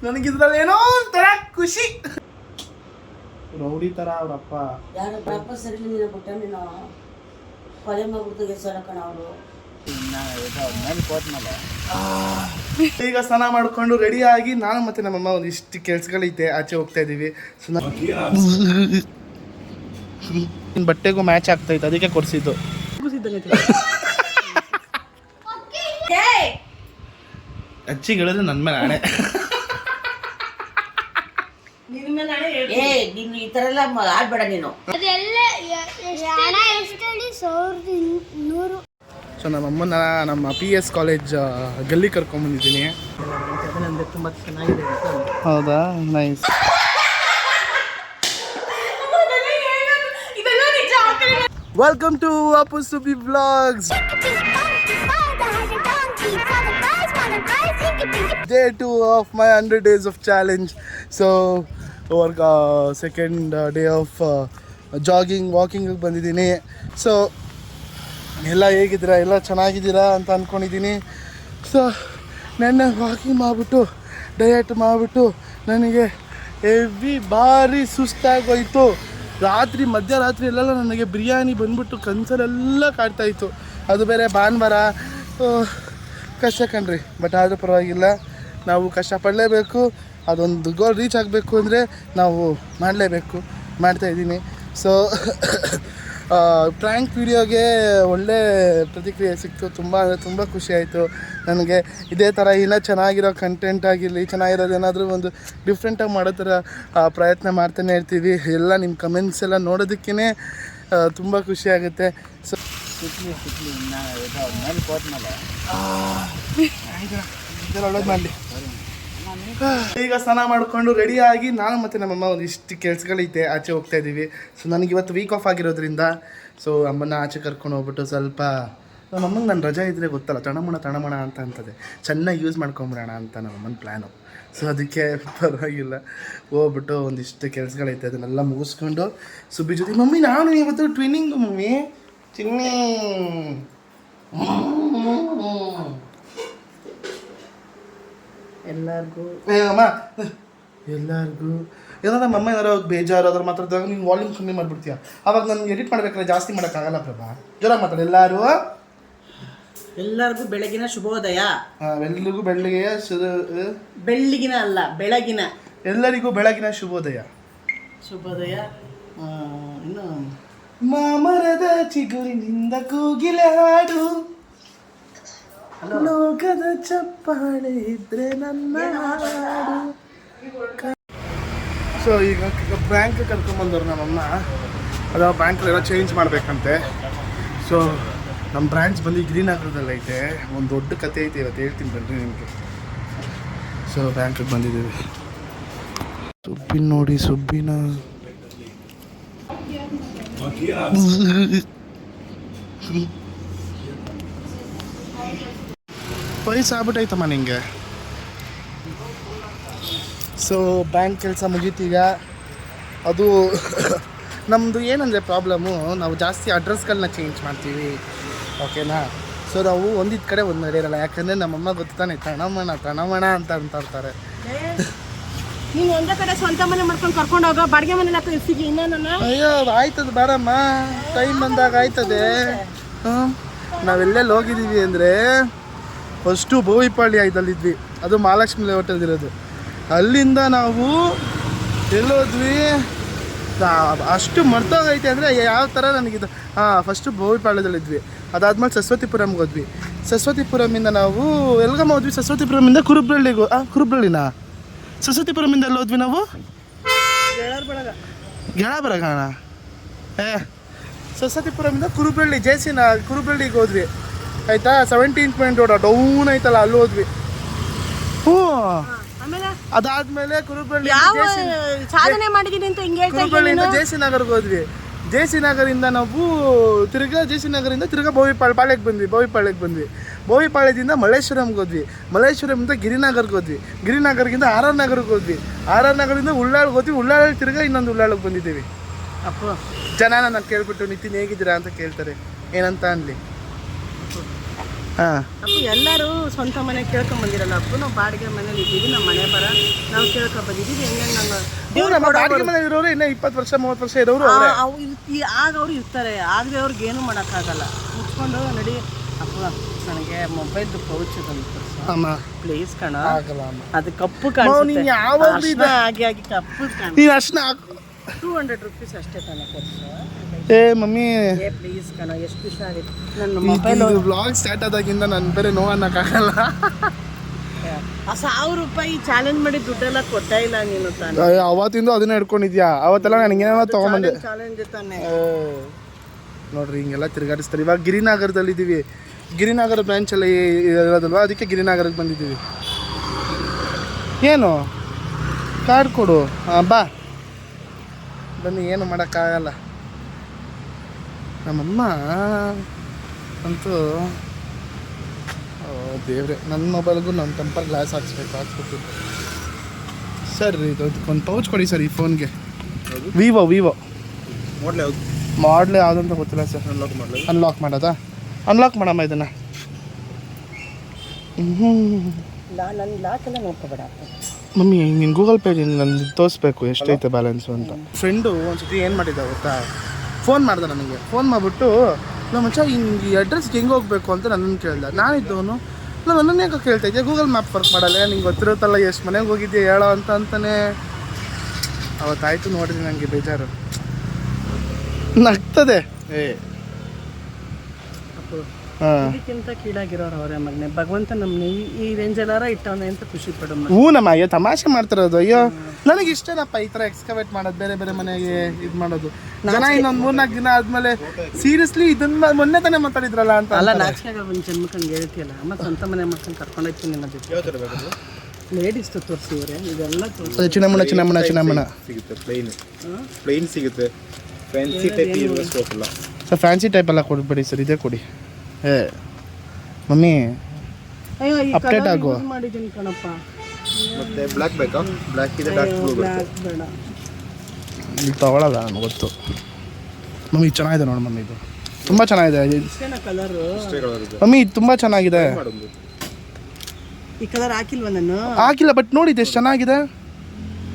ನನಗಿದ್ರಲ್ಲಿ ಏನೋ ಒಂಥರ ಖುಷಿ. ರೌಡಿ ತರ ಅವ್ರಪ್ಪ ಯಾರಪ್ಪ ಸರಿ ನೀನು ಬಿಟ್ಟ ನೀನು ಕೊಲೆ ಮಾಡ್ಬಿಡ್ತು ಗೆಸರ ಕಣ ಅವರು. ಈಗ ಸ್ನಾನ ಮಾಡ್ಕೊಂಡು ರೆಡಿ ಆಗಿ ನಾನು ಮತ್ತೆ ನಮ್ಮಮ್ಮ ಒಂದಿಷ್ಟು ಕೆಲ್ಸಗಳೈತೆ ಆಚೆ ಹೋಗ್ತಾ ಇದೀವಿ. ಬಟ್ಟೆಗೂ ಮ್ಯಾಚ್ ಆಗ್ತೈತೆ ಅದಕ್ಕೆ ಕೊಡ್ಸಿದ್ದು. ಅಚ್ಚಿಗೆ ಹೇಳಿದ್ರೆ ನನ್ನ ಮೇಲೆ ಆಣೆ. ನೀನು ಈ ತರ ಎಲ್ಲ ಆಡ್ಬೇಡ ನೀನು. ಸೊ ನಮ್ಮಮ್ಮನ ನಮ್ಮ PS ಕಾಲೇಜ್ ಗಲ್ಲಿ ಕರ್ಕೊಂಡ್ಬಂದಿದ್ದೀನಿ. ತುಂಬ ಚೆನ್ನಾಗಿದೆ. ಹೌದಾ, nice. Welcome to Appu Subbi vlogs. Day 2 of my 100 days of challenge. So our second day of jogging, walking ಬಂದಿದ್ದೀನಿ. ಸೊ ಎಲ್ಲ ಹೇಗಿದ್ದೀರಾ, ಎಲ್ಲ ಚೆನ್ನಾಗಿದ್ದೀರಾ ಅಂತ ಅಂದ್ಕೊಂಡಿದ್ದೀನಿ. ಸೊ ನೆನ್ನೆ ವಾಕಿಂಗ್ ಮಾಡಿಬಿಟ್ಟು ಡಯಟ್ ಮಾಡಿಬಿಟ್ಟು ನನಗೆ ಹೆವಿ ಭಾರಿ ಸುಸ್ತಾಗೋಯಿತು. ಮಧ್ಯರಾತ್ರಿ ಎಲ್ಲ ನನಗೆ ಬಿರಿಯಾನಿ ಬಂದ್ಬಿಟ್ಟು ಕನಸಲ್ಲೆಲ್ಲ ಕಾಡ್ತಾಯಿತ್ತು. ಅದು ಬೇರೆ ಭಾನುವಾರ, ಕಷ್ಟ ಕಣ್ರಿ. ಬಟ್ ಆದರೂ ಪರವಾಗಿಲ್ಲ, ನಾವು ಕಷ್ಟಪಡಲೇಬೇಕು. ಅದೊಂದು ಗೋಲ್ ರೀಚ್ ಆಗಬೇಕು ಅಂದರೆ ನಾವು ಮಾಡಲೇಬೇಕು, ಮಾಡ್ತಾಯಿದ್ದೀನಿ. ಸೊ ಪ್ರ್ಯಾಂಕ್ ವಿಡಿಯೋಗೆ ಒಳ್ಳೆ ಪ್ರತಿಕ್ರಿಯೆ ಸಿಕ್ತು. ತುಂಬ ಅಂದರೆ ತುಂಬ ಖುಷಿ ಆಯಿತು ನನಗೆ. ಇದೇ ಥರ ಇನ್ನೂ ಚೆನ್ನಾಗಿರೋ ಕಂಟೆಂಟ್ ಆಗಿರಲಿ, ಚೆನ್ನಾಗಿರೋದು ಏನಾದರೂ ಒಂದು ಡಿಫ್ರೆಂಟಾಗಿ ಮಾಡೋ ಥರ ಪ್ರಯತ್ನ ಮಾಡ್ತಾನೆ ಇರ್ತೀವಿ. ಎಲ್ಲ ನಿಮ್ಮ ಕಮೆಂಟ್ಸ್ ಎಲ್ಲ ನೋಡೋದಕ್ಕೇ ತುಂಬ ಖುಷಿ ಆಗುತ್ತೆ. ಸೊ ಒಳ್ಳೇದು ಮಾಡಲಿ. ಈಗ ಸ್ನಾನ ಮಾಡಿಕೊಂಡು ರೆಡಿ ಆಗಿ ನಾನು ಮತ್ತು ನಮ್ಮಮ್ಮ ಒಂದಿಷ್ಟು ಕೆಲ್ಸಗಳೈತೆ ಆಚೆ ಹೋಗ್ತಾ ಇದ್ದೀವಿ. ಸೊ ನನಗೆ ಇವತ್ತು ವೀಕ್ ಆಫ್ ಆಗಿರೋದ್ರಿಂದ ಸೊ ಅಮ್ಮನ ಆಚೆ ಕರ್ಕೊಂಡು ಹೋಗ್ಬಿಟ್ಟು ಸ್ವಲ್ಪ ನಮ್ಮಂಗೆ ನನ್ನ ರಜೆ ಇದ್ದರೆ ಗೊತ್ತಲ್ಲ, ತಣಮಣ ಅಂತದೆ, ಚೆನ್ನಾಗಿ ಯೂಸ್ ಮಾಡ್ಕೊಂಬಿಡೋಣ ಅಂತ ನಮ್ಮಮ್ಮನ ಪ್ಲ್ಯಾನು. ಸೊ ಅದಕ್ಕೆ ಪರವಾಗಿಲ್ಲ ಹೋಗ್ಬಿಟ್ಟು ಒಂದಿಷ್ಟು ಕೆಲ್ಸಗಳೈತೆ ಅದನ್ನೆಲ್ಲ ಮುಗಿಸ್ಕೊಂಡು ಸುಬ್ಬಿ ಜೊತೆ ಮಮ್ಮಿ ನಾನು ಇವತ್ತು ಟ್ವಿನ್ನಿಂಗು ಮಮ್ಮಿ ಚಿನ್ನಿ ಎಲ್ಲರಿಗೂ ಏನಾದ್ರು ನಮ್ಮಮ್ಮ ಏನಾರು ಬೇಜಾರು ಅದ್ರ ಮಾತಾಡಿದಾಗ ನೀನು ವಾಲ್ಯೂಮ್ ಕಮ್ಮಿ ಮಾಡಿಬಿಡ್ತೀಯ. ಅವಾಗ ನನಗೆ ಎಡಿಟ್ ಮಾಡ್ಬೇಕಾದ್ರೆ ಜಾಸ್ತಿ ಮಾಡೋಕ್ಕಾಗಲ್ಲ ಪ್ರಭಾ. ಜೋರಾಗಿ ಮಾತಾಡಿ. ಎಲ್ಲರಿಗೂ ಬೆಳಗಿನ ಶುಭೋದಯ. ಎಲ್ಲರಿಗೂ ಬೆಳಗ್ಗೆ ಬೆಳಗಿನ ಅಲ್ಲ ಬೆಳಗಿನ, ಎಲ್ಲರಿಗೂ ಬೆಳಗಿನ ಶುಭೋದಯ. ಇನ್ನು ಮಾಮರದ ಚಿಗುರಿನಿಂದ ಕೂಗಿಲೆ ಹಾಡು, ಲೋಕದ ಚಪ್ಪಾಳೆ ಇದ್ರೆ ನನ್ನ ಹಾಡು. ಸೊ ಈಗ ಬ್ಯಾಂಕ್ ಕರ್ಕೊಂಬಂದವ್ರು ನಮ್ಮಮ್ಮ. ಅದು ಬ್ಯಾಂಕಲ್ಲೆಲ್ಲ ಚೇಂಜ್ ಮಾಡಬೇಕಂತೆ. ಸೊ ನಮ್ಮ ಬ್ರಾಂಚ್ ಬಂದು ಗಿರಿನಗರದಲ್ಲೈತೆ. ಒಂದು ದೊಡ್ಡ ಕತೆ ಐತೆ, ಇವತ್ತು ಹೇಳ್ತೀನಿ ಬನ್ರಿ ನಿಮಗೆ. ಸೊ ಬ್ಯಾಂಕಿಗೆ ಬಂದಿದ್ದೀವಿ. ಸುಬ್ಬಿನ ನೋಡಿ, ಸುಬ್ಬಿನ ವಯಸ್ಸಾಗ್ಬಿಟ್ಟೈತಮ್ಮ ನಿಂಗೆ. ಸೊ ಬ್ಯಾಂಕ್ ಕೆಲಸ ಮುಗೀತೀಗ. ಅದು ನಮ್ಮದು ಏನಂದರೆ ಪ್ರಾಬ್ಲಮ್ಮು, ನಾವು ಜಾಸ್ತಿ ಅಡ್ರೆಸ್ಗಳನ್ನ ಚೇಂಜ್ ಮಾಡ್ತೀವಿ, ಓಕೆನಾ. ಸೊ ನಾವು ಒಂದಿದ್ದ ಕಡೆ ಒಂದು ನಡೆಯಲ್ಲ. ಯಾಕಂದರೆ ನಮ್ಮಮ್ಮ ಗೊತ್ತಾನೆ ತಣಮಣ ಅಂತ ಇರ್ತಾರೆ. ನೀನು ಒಂದೇ ಕಡೆ ಸ್ವಂತ ಮನೆ ಮಾಡ್ಕೊಂಡು ಕರ್ಕೊಂಡು ಹೋಗೋ, ಬಾಡಿಗೆ ಮನೆ ಸಿಗಿ ಇನ್ನೇನ. ಅಯ್ಯೋ ಆಯ್ತದ ಬಾರಮ್ಮ, ಟೈಮ್ ಬಂದಾಗ ಆಯ್ತದೆ. ನಾವೆಲ್ಲೆಲ್ಲಿ ಹೋಗಿದ್ದೀವಿ ಅಂದರೆ ಫಸ್ಟು ಬೋವಿಪಾಳ್ಯ ಇದಲ್ಲಿದ್ವಿ, ಅದು ಮಹಾಲಕ್ಷ್ಮಿ ಲೇಔಟಲ್ಲಿರೋದು. ಅಲ್ಲಿಂದ ನಾವು ಎಲ್ಲೋದ್ವಿ ಅಷ್ಟು ಮರ್ತೋಗೈತೆ ಅಂದರೆ ಯಾವ ಥರ ನನಗಿದು. ಫಸ್ಟು ಬೋವಿಪಾಳ್ಯದಲ್ಲಿದ್ವಿ, ಅದಾದ್ಮೇಲೆ ಸರಸ್ವತಿಪುರಂಗೆ ಹೋದ್ವಿ. ಸರಸ್ವತಿಪುರಮಿಂದ ನಾವು ಎಲ್ಗಮ್ಮ ಹೋದ್ವಿ. ಸರಸ್ವತಿಪುರಮಿಂದ ಕುರುಬ್ರಳ್ಳಿನ ಸರಸ್ವತಿಪುರಮಿಂದ ಎಲ್ಲ ಹೋದ್ವಿ ನಾವು ಗೆಳಬರಗಾಣ. ಸರಸ್ವತಿಪುರಮಿಂದ ಕುರುಬ್ರಳ್ಳಿ ಕುರುಬ್ರಳ್ಳಿಗೆ ಹೋದ್ವಿ ಆಯಿತಾ. 17th ಮೇನ್ ರೋಡ್ ಡೌನ್ ಐತಲ್ಲ, ಅಲ್ಲಿ ಹೋದ್ವಿ. ಅದಾದ್ಮೇಲೆ ಕುರುಬ್ರಳ್ಳಿಯಿಂದ ಜೆ.ಸಿ. ನಗರ್ಗೆ ಹೋದ್ವಿ. ಜೆ.ಸಿ. ನಗರಿಂದ ನಾವು ತಿರ್ಗಾ ಬೋವಿಪಾಳ್ಯಕ್ಕೆ ಬಂದ್ವಿ. ಬೋವಿಪಾಳ್ಯದಿಂದ ಮಲ್ಲೇಶ್ವರಂಗೆ ಹೋದ್ವಿ. ಮಲ್ಲೇಶ್ವರಮಿಂದ ಗಿರಿನಗರ್ಗೆ ಹೋದ್ವಿ. ಗಿರಿನಗರ್ಗಿಂದ ಆರ್.ಆರ್. ನಗರ್ಗೆ ಹೋದ್ವಿ. ಆರ್.ಆರ್. ನಗರದಿಂದ ಉಳ್ಳಾಳ್ಗೆ ಹೋದ್ವಿ. ಉಳ್ಳಾಳಲ್ಲಿ ತಿರ್ಗಾ ಇನ್ನೊಂದು ಉಳ್ಳಾಳಕ್ಕೆ ಬಂದಿದ್ದೀವಿ. ಜನ ನಾನು ಕೇಳ್ಬಿಟ್ಟು ನಿತಿನ್ ಹೇಗಿದ್ದೀರಾ ಅಂತ ಕೇಳ್ತಾರೆ, ಏನಂತ ಅನ್ಲಿ. ಹಾಂ ಅಪ್ಪು ಎಲ್ಲರೂ ಸ್ವಂತ ಮನೆ ಕೇಳ್ಕೊಂಡ್ ಬಂದಿರಲ್ಲ ಅಪ್ಪು, ನಾವು ಬಾಡಿಗೆ ಮನೇಲಿ ಇದ್ದೀವಿ, ನಮ್ಮ ಮನೆ ಬರ ನಾವು ಕೇಳ್ಕೊಂಡ್ ಬಂದಿದ್ದೀವಿ. ಹೆಂಗೆ ನಾನು ಬಾಡಿಗೆ ಮನೆ ಇರೋರು ಇನ್ನೂ 20 ವರ್ಷ 30 ವರ್ಷ ಇರೋರು ಆಗ ಅವ್ರು ಇರ್ತಾರೆ, ಆಗದೆ ಅವ್ರಿಗೆ ಏನು ಮಾಡೋಕ್ಕಾಗಲ್ಲ. ಮುಚ್ಕೊಂಡು ನಡಿ ಅಪ್ಪ, ನನಗೆ ಮೊಬೈಲ್ದು ಪೌಚ್ ಬಂತು ಅಮ್ಮ ಪ್ಲೀಸ್ ಕಣ, ಆಗಲ್ಲ ಅಮ್ಮ. ಅದು ಕಪ್ಪು ಕಾಣಿಸುತ್ತೆ, ಆಗಿ ಆಗಿ ಕಪ್ಪು ಕಾಣಿಸುತ್ತೆ. ನೀನು ಅಷ್ಟನ್ನ 200 ರೂಪೀಸ್ ಅಷ್ಟೇ ತಾನೆ ಕೊಡ್ಸು. ಏ ಮಮ್ಮಿ ಪ್ಲೀಸ್ ಕಣ, ಎಷ್ಟು ಖುಷಿ ಆಗುತ್ತೆ. ನನ್ನ ಮೊಬೈಲ್ ವ್ಲಾಗ್ ಸ್ಟಾರ್ಟ್ ಆದಾಗಿಂದ ನಾನು ಬೇರೆ ನೋ ಅನ್ನೋಕ್ಕಾಗಲ್ಲ. 1000 ರೂಪಾಯಿ ಚಾಲೆಂಜ್ ಮಾಡಿ ದುಡ್ಡೆಲ್ಲ ಕೊಟ್ಟೇ ಇಲ್ಲ ನೀನು ತಾನೆ. ಅವತ್ತಿಂದ ಅದನ್ನ ಹಿಡ್ಕೊಂಡಿದ್ಯಾ? ಅವತ್ತೆಲ್ಲ ನನಗೇನೋ ತೊಗೊಂಬಂದೆ. ಚಾಲೆಂಜ್ ತಾನೆ. ನೋಡ್ರಿ ಹಿಂಗೆಲ್ಲ ತಿರುಗಾಡಿಸ್ತಾರೆ. ಇವಾಗ ಗಿರಿನಗರದಲ್ಲಿ ಇದ್ದೀವಿ, ಗಿರಿನಗರ ಬ್ರಾಂಚಲ್ಲಿ ಇರೋದಲ್ವ, ಅದಕ್ಕೆ ಗಿರಿನಗರಕ್ಕೆ ಬಂದಿದ್ದೀವಿ. ಏನು ಕಾರ್ಡ್ ಕೊಡು, ಬಾ ಬನ್ನಿ. ಏನು ಮಾಡೋಕ್ಕಾಗಲ್ಲ. ನಮ್ಮಮ್ಮ ಅಂತೂ ದೇವ್ರೆ, ನನ್ನ ಮೊಬೈಲ್ಗೂ ನನ್ನ ಟೆಂಪರ್ ಗ್ಲಾಸ್ ಹಾಕ್ಸ್ಬಿಟ್ಟು. ಸರ್ ಇದು ಒಂದು ಪೌಚ್ ಕೊಡಿ ಸರ್ ಈ ಫೋನ್ಗೆ. ವಿವೋ ಮಾಡಲ್ ಯಾವುದಂತ ಗೊತ್ತಿಲ್ಲ ಸರ್. ಅನ್ಲಾಕ್ ಮಾಡೋದಾ? ಅನ್ಲಾಕ್ ಮಾಡಮ್ಮ ಇದನ್ನು. ನನ್ನ ಲಾಕೆಲ್ಲ ನೋಡ್ಕೋಬೇಡ ಮಮ್ಮಿ, ನೀನು ಗೂಗಲ್ ಪೇ ನನಗೆ ತೋರಿಸ್ಬೇಕು ಎಷ್ಟೈತೆ ಬ್ಯಾಲೆನ್ಸು ಅಂತ. ಫ್ರೆಂಡು ಒಂದ್ಸತಿ ಏನು ಮಾಡಿದ್ದ ಗೊತ್ತಾ, ಫೋನ್ ಮಾಡ್ದೆ ನನಗೆ. ಫೋನ್ ಮಾಡಿಬಿಟ್ಟು ನಮ್ಮ ಮಚ್ಚ ಹಿಂಗೆ ಈ ಅಡ್ರೆಸ್ಗೆ ಹೆಂಗೆ ಹೋಗ್ಬೇಕು ಅಂತ ನನ್ನನ್ನು ಕೇಳ್ದೆ. ನಾನಿದ್ದವನು ನನ್ನನ್ನು ಯಾಕೆ ಕೇಳ್ತಾ ಇದ್ದೆ, ಗೂಗಲ್ ಮ್ಯಾಪ್ ವರ್ಕ್ ಮಾಡಲ್ಲ, ನಿಂಗೆ ಗೊತ್ತಿರುತ್ತಲ್ಲ ಎಷ್ಟು ಮನೆಗೆ ಹೋಗಿದ್ದೆ ಹೇಳೋ ಅಂತಾನೆ. ಅವತ್ತಾಯ್ತು ನೋಡಿದ್ರಿ ನನಗೆ ಬೇಜಾರು ನಗ್ತದೆ. ಇದಕ್ಕಿಂತ ಕೀಳಾಗಿರೋರು ಅವರೇ ಮಗನೆ. ಭಗವಂತ ನಮ್ಮನ್ನ ಈ ರೇಂಜಲ್ಲಾರ ಇಟ್ಟವನೆ ಅಂತ ಖುಷಿ ಪಡೋ. ಹ್ಞೂ ನಮ್ಮ ಅಯ್ಯೋ ತಮಾಷೆ ಮಾಡ್ತಿರೋದು. ಅಯ್ಯೋ ನನಗೆ ಇಷ್ಟೇನಪ್ಪ ಈ ಥರ ಎಕ್ಸ್ಕವೇಟ್ ಮಾಡೋದು, ಬೇರೆ ಬೇರೆ ಮನೆಗೆ ಇದು ಮಾಡೋದು. ಜನ ಇನ್ನೊಂದು 3-4 ದಿನ ಆದಮೇಲೆ ಸೀರಿಯಸ್ಲಿ ಇದನ್ನ ಮೊನ್ನೆ ತಾನೇ ಮಾತಾಡಿದ್ರಲ್ಲ ಅಂತ. ಅಲ್ಲ ನಾಚಿಕೆ ಒಂದು ಜನ್ಮಕ್ಕಂಗೆ ಹೇಳ್ತೀಯಲ್ಲ ಅಮ್ಮ, ಸ್ವಂತ ಮನೆ ಮಾಡ್ಕೊಂಡು ಕರ್ಕೊಂಡೋಗ್ತೀನಿ ಅನ್ನೋದು. ಲೇಡೀಸ್ ತೋರಿಸಿ ಇವರೇ ಇದೆಲ್ಲ ತೋರಿಸಿ. ಚಿನ್ನಮ್ಮನ ಸಿಗುತ್ತೆ, ಪ್ಲೈನ್ ಸಿಗುತ್ತೆ. ಫ್ಯಾನ್ಸಿ ಟೈಪ್ ಇರುವ ಸ್ಟೋಕ್ ಇಲ್ಲ ಸರ್. ಫ್ಯಾನ್ಸಿ ಟೈಪ್ ಎಲ್ಲ ಕೊಡ್ಬೇಡಿ ಸರ್, ಇದೇ ಕೊಡಿ. ಮಮ್ಮಿ ಅಯ್ಯೋ ಈ ಅಪ್ಡೇಟ್ ಆಗು. ಮಾಡಿದ್ದೀನಿ ಕಣಪ್ಪ. ಮತ್ತೆ ಬ್ಲ್ಯಾಕ್ ಬೇಕಾ? ಬ್ಲ್ಯಾಕ್ ಇದೆ, ಡಾರ್ಕ್ ಬ್ಲೂ ಬ್ಲ್ಯಾಕ್ ಬೇಡ. ಇಲ್ಲಿ ತಗೊಳ್ಳಲ್ಲ ನನಗೆ ಗೊತ್ತು. ಮಮ್ಮಿ ಚೆನ್ನಾಗಿದೆ ನೋಡಿ ಮಮ್ಮಿ, ಇದು ತುಂಬ ಚೆನ್ನಾಗಿದೆ. ಇಷ್ಟೇನಾ ಕಲರು? ಮಮ್ಮಿ ಇದು ತುಂಬ ಚೆನ್ನಾಗಿದೆ. ಈ ಕಲರ್ ಹಾಕಿಲ್ವ ನಾನು? ಹಾಕಿಲ್ಲ, ಬಟ್ ನೋಡಿ ಇದು ಎಷ್ಟು ಚೆನ್ನಾಗಿದೆ.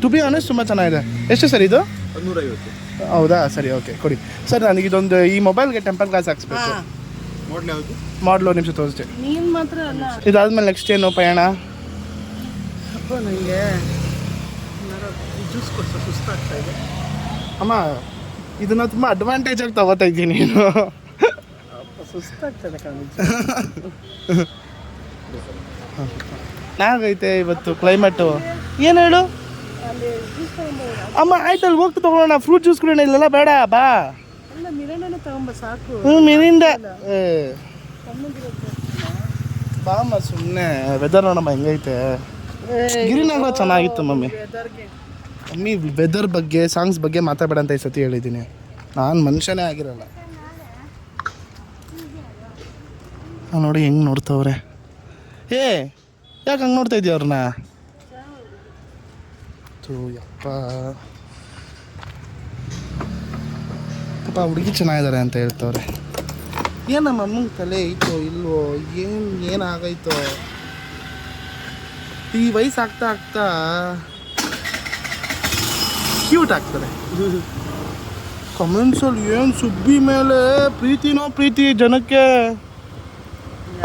ಟು ಬಿ ಆನೆಸ್ಟ್ ತುಂಬ ಚೆನ್ನಾಗಿದೆ. ಎಷ್ಟು ಸರ್ ಇದು? 150. ಹೌದಾ, ಸರಿ ಓಕೆ ಕೊಡಿ ಸರ್. ನನಗೆ ಇದೊಂದು ಈ ಮೊಬೈಲ್ಗೆ ಟೆಂಪರ್ ಗ್ಲಾಸ್ ಹಾಕ್ಸ್ಬೇಕು. ಮಾಡಲ್ ಯಾವುದು? ಮಾಡಲು ನಿಮಿಷ ತೋರಿಸ್ತೆ. ನೀನು ಮಾತ್ರ ಅಲ್ಲ, ಇದಾದ್ಮೇಲೆ ನೆಕ್ಸ್ಟ್ ಏನು ಪಯಣ? ಅಪ್ಪ ನನಗೆ ಜ್ಯೂಸ್ ಕೊಡ್ಸೋ ಸುಸ್ತಾಗ್ತಾ ಇದೆ. ಅಮ್ಮ ಇದನ್ನ ತುಂಬ ಅಡ್ವಾಂಟೇಜ್ ಆಗಿ ತಗೋತಾ ಇದ್ದೀನಿ ನೀನು. ಅಪ್ಪ ಸುಸ್ತಾಗ್ತದೆ ಕಣ. ನಾಗೈತೆ ಇವತ್ತು ಕ್ಲೈಮೇಟು. ಏನು ಹೇಳು ಅಮ್ಮ? ಆಯ್ತಲ್ಲಿ ಹೋಗ್ತಾ ತಗೊಳ್ಳೋಣ, ಫ್ರೂಟ್ ಜ್ಯೂಸ್ ಕುಡಿಯೋಣ. ಇಲ್ಲೆಲ್ಲ ಬೇಡ, ಬಾ. ಅಲ್ಲ ಮಿರಿಂಡನೇ ತಗೊಂಬ ಸಾಕು. ಮಿರಿಂಡ ಬಾಮ್ಮ, ಸುಮ್ಮನೆ ವೆದರ್ ನೋಡಮ್ಮ ಹೆಂಗೈತೆ. ಗಿರಿನಗರ ಚೆನ್ನಾಗಿತ್ತು ಮಮ್ಮಿ. ಮಮ್ಮಿ ವೆದರ್ ಬಗ್ಗೆ ಸಾಂಗ್ಸ್ ಬಗ್ಗೆ ಮಾತಾಡಬೇಡ ಅಂತ ಈ ಸತಿ ಹೇಳಿದ್ದೀನಿ. ನಾನು ಮನುಷ್ಯನೇ ಆಗಿರಲ್ಲ. ನೋಡಿ ಹೆಂಗೆ ನೋಡ್ತವ್ರೆ. ಯಾಕೆ ಹಂಗೆ ನೋಡ್ತಾ ಇದೀಯ ಅವ್ರನ್ನ? ಯಪ್ಪ ಪಾಪ ಹುಡುಗಿ ಚೆನ್ನಾಗಿದ್ದಾರೆ ಅಂತ ಹೇಳ್ತವ್ರೆ. ಏನಮ್ಮ ಅಮ್ಮಂಗೆ ತಲೆ ಐತೋ ಇಲ್ವೋ, ಏನಾಗೈತೋ? ಈ ವಯಸ್ಸು ಆಗ್ತಾ ಆಗ್ತಾ ಕ್ಯೂಟ್ ಆಗ್ತಾರೆ. ಕಮೆಂಟ್ಸಲ್ಲಿ ಏನು ಸುಬ್ಬಿ ಮೇಲೆ ಪ್ರೀತಿನೋ ಪ್ರೀತಿ ಜನಕ್ಕೆ.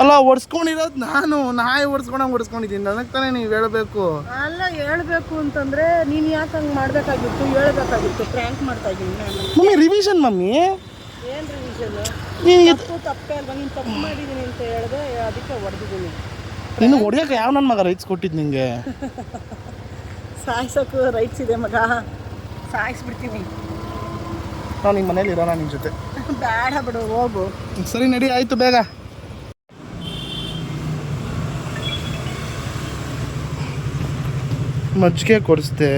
ಅಲ್ಲ ಒಡ್ಸ್ಕೊಂಡಿರೋದು ನಾನು, ನಾಯಿ ಒಡ್ಸ್ಕೊಂಡಿದ್ದೀನಿ. ನನಗೆ ತಾನೇ ನೀವು ಹೇಳಬೇಕು. ಅಲ್ಲ ಹೇಳ್ಬೇಕು ಅಂತಂದ್ರೆ ನೀನು ಯಾಕೆ ಹಂಗೆ ಮಾಡಬೇಕಾಗಿತ್ತು, ಹೇಳ್ಬೇಕಾಗಿತ್ತು. ಪ್ರ್ಯಾಂಕ್ ಮಾಡ್ತಾ ಇದ್ದೀನಿ ಮಮ್ಮಿ. Revision mummy. ಏನು ರಿವಿಷನ್? ನೀನು ತಪ್ಪೇ ಅಲ್ವಾ? ನೀನು ತಪ್ಪು ಮಾಡಿದ್ದೀನಿ ಅಂತ ಹೇಳಿದೆ, ಅದಕ್ಕೆ ಹೊಡೆದಿದ್ದೀನಿ. ನೀನು ಹೊಡಿಯೋಕೆ ಯಾವ ನನ್ನ ಮಗ ರೈಟ್ಸ್ ಕೊಟ್ಟಿದ್ದು ನಿಂಗೆ? ಸಾಯಿಸೋಕ್ಕೂ ರೈಟ್ಸ್ ಇದೆ ಮಗ, ಸಾಯಿಸ್ಬಿಡ್ತೀನಿ. ನಾವು ನಿಮ್ಮ ಮನೇಲಿ ಇರೋಣ ನಿಮ್ಮ ಜೊತೆ. ಬೇಡ ಬಿಡು, ಹೋಗು. ಸರಿ ನಡಿ, ಆಯಿತು ಬೇಗ. ಮಜ್ಜಿಗೆ ಕೊಡಿಸ್ದೆ,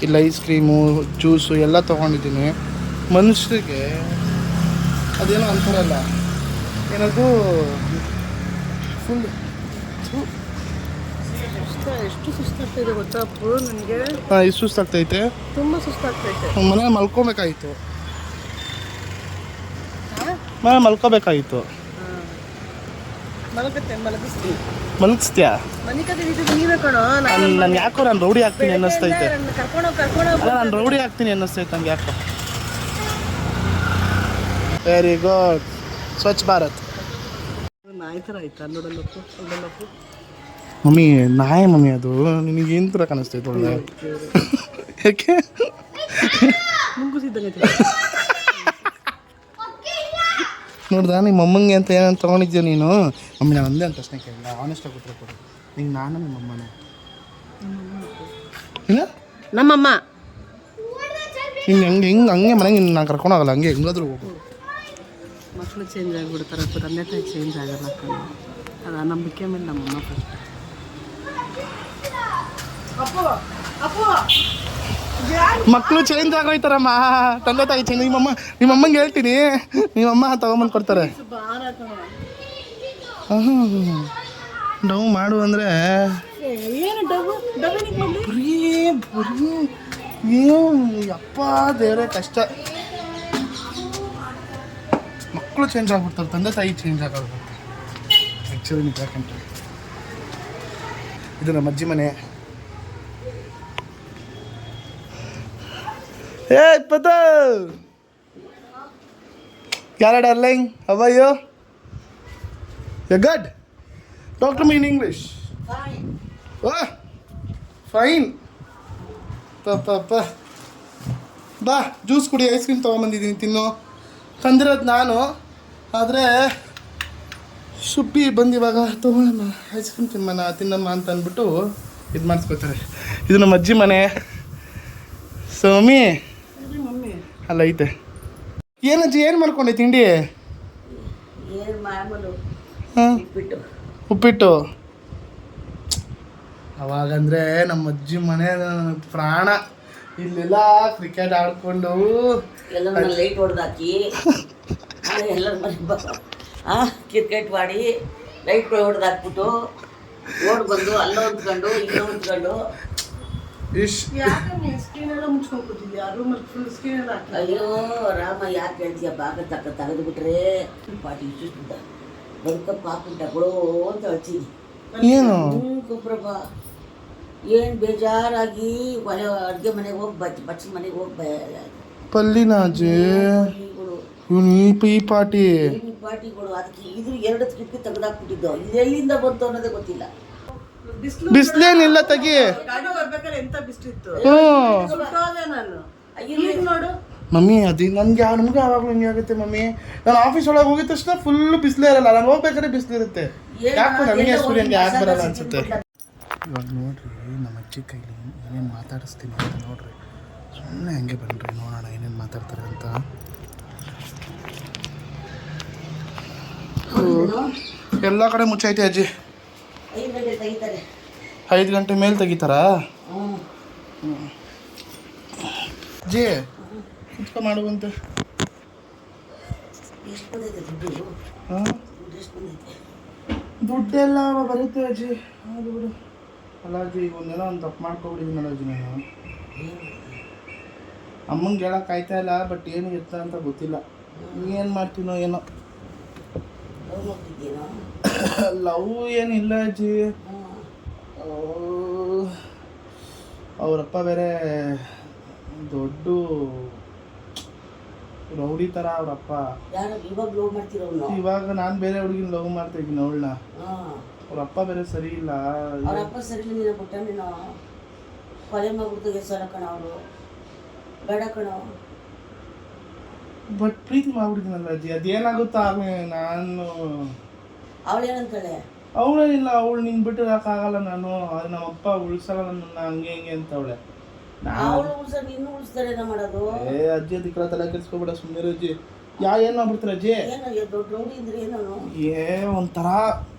ಇಲ್ಲ ಐಸ್ ಕ್ರೀಮು ಜ್ಯೂಸು ಎಲ್ಲ ತೊಗೊಂಡಿದ್ದೀನಿ. ಮನುಷ್ಯರಿಗೆ ಅದೇನೋ ಅಂತಾರಲ್ಲ, ಏನದು ಫುಲ್ ಎಷ್ಟು ಸುಸ್ತಾಗ್ತಾಯಿದೆ ಗೊತ್ತಾ ಅಪ್ಪು ನನಗೆ? ಇಷ್ಟು ಸುಸ್ತಾಗ್ತೈತೆ, ತುಂಬ ಸುಸ್ತಾಗ್ತೈತೆ. ಮನೇಲಿ ಮಲ್ಕೋಬೇಕಾಗಿತ್ತು. ಮನೇಲಿ ಮಲ್ಕೋಬೇಕಾಗಿತ್ತು. ಮಲಗಿಸ್ತೀಯಾ? ನೀವೇ ಕಣೋ. ನಾನು ಯಾಕೋ ನಾನು ರೌಡಿ ಆಗ್ತೀನಿ ಅನ್ನಿಸ್ತೈತೆ. ಕರ್ಕೊಂಡೋಗಿ ಅಲ್ಲ ನಾನು ರೌಡಿ ಆಗ್ತೀನಿ ಅನ್ನಿಸ್ತೈತೆ ನಂಗೆ ಯಾಕೋ. Very good. ಸ್ವಚ್ಛ ಭಾರತ್. ನಾಯಿ ಥರ ಆಯ್ತಾ ನೋಡಲ್ಲಪ್ಪು ನೋಡಲ್ಲಪ್ಪು. ಮಮ್ಮಿ ನಾಯಿ ಮಮ್ಮಿ ಅದು ನಿನಗೆ ಏನು ಥರ ಕಾಣಿಸ್ತೈತೆ ಒಳ್ಳೆ? ಯಾಕೆ ಮುಂಗುಸಿದ್ದಂಗೆ ನೋಡ್ದ ನಿಮ್ಮ ಅಮ್ಮಂಗೆ ಅಂತ ಏನಂತ ತೊಗೊಂಡಿದ್ಯಾ ನೀನು? ಮಮ್ಮಿ ನಾನು ಒಂದೇ ಅಂತ ಪ್ರಶ್ನೆ ಕೇಳಿಲ್ಲ, ಆನೆಸ್ಟಾಗಿ ಉತ್ತರ ಕೊಡು. ನಿಂಗೆ ನಾನು ನಿಮ್ಮ ಅಮ್ಮನೇ ಇಲ್ಲ ನಮ್ಮಮ್ಮ ಹಿಂಗೆ ಹಂಗೆ ಮನೆಗೆ ನಾನು ಕರ್ಕೊಂಡೋಗಲ್ಲ, ಹಂಗೆ ಹೆಂಗಾದ್ರೂ ಹೋಗು. ಮಕ್ಕಳು ಚೇಂಜ್ ಆಗಿಬಿಡ್ತಾರೆ, ತಂದೆ ತಾಯಿ ಚೇಂಜ್ ಆಗಲ್ಲ ಕಣೋ. ಅದು ಆ ನಂಬಿಕೆ ಮೇಲೆ ನಮ್ಮಮ್ಮ ಫಸ್ಟ್. ಮಕ್ಕಳು ಚೇಂಜ್ ಆಗೋಯ್ತಾರಮ್ಮ, ತಂದೆ ತಾಯಿ ಚೇಂಜ್. ನಿಮ್ಮಮ್ಮಂಗೆ ಹೇಳ್ತೀನಿ, ನಿಮ್ಮಮ್ಮ ತಗೊಂಬಂದು ಕೊಡ್ತಾರೆ. ಡವ್ ಮಾಡು ಅಂದರೆ ಅಪ್ಪ ದೇವರೇ ಕಷ್ಟ. ಮಕ್ಕಳು ಚೇಂಜ್ ಆಗ್ಬಿಡ್ತಾರೆ, ತಂದೆ ತಾಯಿ ಚೇಂಜ್ ಆಗೋದು ಆ್ಯಕ್ಚುಲಿ ನಿಜ ಕಂಡ್ರೆ. ಇದು ನಮ್ಮ ಅಜ್ಜಿ ಮನೆ. Hey, Pata! Kyara, darling? How are you? You're good? Talk to me in English. Fine. Oh, fine. Pa. ಬಾ ಜ್ಯೂಸ್ ಕುಡಿ, ಐಸ್ ಕ್ರೀಮ್ ತೊಗೊಂಬಂದಿದ್ದೀನಿ ತಿನ್ನು. ತಂದಿರೋದು ನಾನು, ಆದರೆ ಸುಬ್ಬಿ ಬಂದು ಇವಾಗ ತೊಗೊಳಮ್ಮ ಐಸ್ ಕ್ರೀಮ್ ತಿನ್ನಮ್ಮ ಅಂತ ಅಂದ್ಬಿಟ್ಟು ಇದು ಮಾಡಿಸ್ಕೊತಾರೆ. ಇದು ನಮ್ಮ ಅಜ್ಜಿ ಮನೆ. ಸೊ ಮಮ್ಮಿ ಅಲ್ಲ ಐತೆ. ಏನಜ್ಜಿ ಏನು ಮಾಡ್ಕೊಂಡೆ ತಿಂಡಿ? ಹಾಂ ಉಪ್ಪಿಟ್ಟು. ಅವಾಗಂದರೆ ನಮ್ಮ ಅಜ್ಜಿ ಮನೆ ಪ್ರಾಣ. ಇಲ್ಲೆಲ್ಲ ಕ್ರಿಕೆಟ್ ಆಡ್ಕೊಂಡು ಲೈಟ್ ಹೊಡೆದಾಕಿ ಎಲ್ಲರ ಮನೆ ಕ್ರಿಕೆಟ್ ಮಾಡಿ ಲೈಟ್ ಹೊಡೆದಾಕ್ಬಿಟ್ಟು ಓಡ್ ಬಂದು ಅಲ್ಲ ಹೊಂದ್ಕೊಂಡು ಇಲ್ಲ ಹೊಂದ್ಕೊಂಡು. ಅಯ್ಯೋ ರಾಮ, ಯಾಕೆ ಹೇಳ್ತೀಯ? ಭಾಗ ತೆಗೆದು ಬಿಟ್ರೆ ಪಾಟಿ ಇಷ್ಟು ಬದುಕ ಪಾಪುಂಟ ಕೊಡೋ ಅಂತ ಹೇಳ್ತೀನಿ. ಏನು ಕುಪ್ರಭಾ, ಏನು ಬೇಜಾರಾಗಿ ಒಲೆ ಅಡುಗೆ ಮನೆಗೆ ಹೋಗಿ ಬಚ್ಚಲ ಮನೆಗೆ ಹೋಗಿ ಪಲ್ಲಿನಾಜಿ ಇವನು ಈ ಪಾಟಿ ಪಾಟಿಗಳು. ಅದಕ್ಕೆ ಇದು 2 ಕಿಟಕಿ ತೆಗೆದಾಕ್ಬಿಟ್ಟಿದ್ದು. ಇದು ಎಲ್ಲಿಂದ ಬಂತು ಅನ್ನೋದೇ ಗೊತ್ತಿಲ್ಲ. ಬಿಸಿಲೇನಿಲ್ಲ ತೆಗಿ. ಎಂತ ಬಿಸ್ಲಿತ್ತು ನಾನು ನೋಡು ಮಮ್ಮಿ. ಅದು ನಮ್ಗೆ ಯಾವಾಗಲೂ ಹಿಂಗೆ ಆಗುತ್ತೆ ಮಮ್ಮಿ. ನಾನು ಆಫೀಸ್ ಒಳಗೆ ಹೋಗಿದ ತಕ್ಷಣ ಫುಲ್ ಬಿಸಿಲೇ ಇರಲ್ಲ, ನಾನು ಹೋಗ್ಬೇಕಾದ್ರೆ ಬಿಸಿಲಿರುತ್ತೆ. ಯಾಕೋ ನನಗೆ ಸೂರ್ಯನಿಗೆ ಯಾಕೆ ಬರಲ್ಲ ಅನ್ಸುತ್ತೆ. ಇವಾಗ ನೋಡ್ರಿ ನಮ್ಮ ಅಜ್ಜಿ ಕೈಲಿ ಏನೇನು ಮಾತಾಡಿಸ್ತೀನಿ ಅಂತ ನೋಡ್ರಿ. ಸುಮ್ಮನೆ ಹಂಗೆ ಬನ್ನಿರಿ ನೋಡೋಣ ಏನೇನು ಮಾತಾಡ್ತಾರೆ ಅಂತ. ಎಲ್ಲ ಕಡೆ ಮುಚ್ಚೈತೆ ಅಜ್ಜಿ. 5 ಗಂಟೆ ತೆಗಿತಾರೆ. 5 ಗಂಟೆ ಮೇಲೆ ತೆಗಿತಾರಾ? ಅಜ್ಜಿ ಕುತ್ಕೊ ಮಾಡುವಂತೆ. ಎಷ್ಟು ಬಂದೈತೆ ದುಡ್ಡು? ಹಾಂ ಎಷ್ಟು ಬಂದೈತೆ? ದುಡ್ಡೆಲ್ಲ ಬರುತ್ತೆ ಅಜ್ಜಿ. ಅದು ಬಿಡು. ಅಲ್ಲ ಅಜ್ಜಿ, ಈಗ ಒಂದೇನೋ ಒಂದು ತಪ್ಪು ಮಾಡ್ಕೊಬಿಟ್ಟಿದ್ದೀನಲ್ಲ ಅಜ್ಜಿ ನಾನು. ಅಮ್ಮಂಗೆ ಹೇಳಕ್ಕೆ ಆಯ್ತಾ ಇಲ್ಲ, ಬಟ್ ಏನು ಇರ್ತ ಅಂತ ಗೊತ್ತಿಲ್ಲ. ಏನು ಮಾಡ್ತೀನೋ ಏನೋ. ಲವ್ ಏನಿಲ್ಲ ಅಜ್ಜಿ. ಅವರಪ್ಪ ಬೇರೆ ದೊಡ್ಡ ರೌಡಿ ಥರ ಅವರಪ್ಪ. ಇವಾಗ ನಾನು ಬೇರೆ ಹುಡುಗಿನ ಲವ್ ಮಾಡ್ತಾ ಇದ್ದೀನಿ ಅವಳನ್ನ. ಅವ್ರಪ್ಪ ಬೇರೆ ಸರಿ ಇಲ್ಲ. ಅವರಪ್ಪ ಸರಿ ಇಲ್ಲ, ಬಿಟ್ಟ ನೀನು ಕೊಲೆ ಮಾಡ್ಬಿಡ್ತು ಸರ ಕಣ. ಅವರು ಬೇಡ ಕಣ. ಬಟ್ ಪ್ರೀತಿ ಮಾಡ್ಬಿಡ್ತೀನಲ್ಲ ಅಜ್ಜಿ, ಅದೇನಾಗುತ್ತೋ ಆಮೇಲೆ ನಾನು. ಅವಳೇನಂತಾಳೆ? ಅವಳೇನಿಲ್ಲ, ಅವಳು ನಿನ್ ಬಿಟ್ಟು ಇರೋಕ್ಕಾಗಲ್ಲ ನಾನು. ಅದು ನಮ್ಮಪ್ಪ ಉಳ್ಸಲ್ಲ ನನ್ನನ್ನು ಹಂಗೆ ಹಿಂಗೆ ಅಂತವಳೆ. ಇನ್ನು ಉಳಿಸ್ತಾರೆ ಮಾಡೋದು. ಅಜ್ಜಿ ಅದಕ್ಕೆ ತಲೆ ಕೆಡಿಸ್ಕೊಬೇಡ, ಸುಮ್ಮನೆ ಅಜ್ಜಿ. ಏನು ಮಾಡ್ಬಿಡ್ತಾರೆ ಅಜ್ಜಿ? ದೊಡ್ಡ ರೌಡಿ ಅಂದ್ರೆ ಏನು? ಒಂಥರ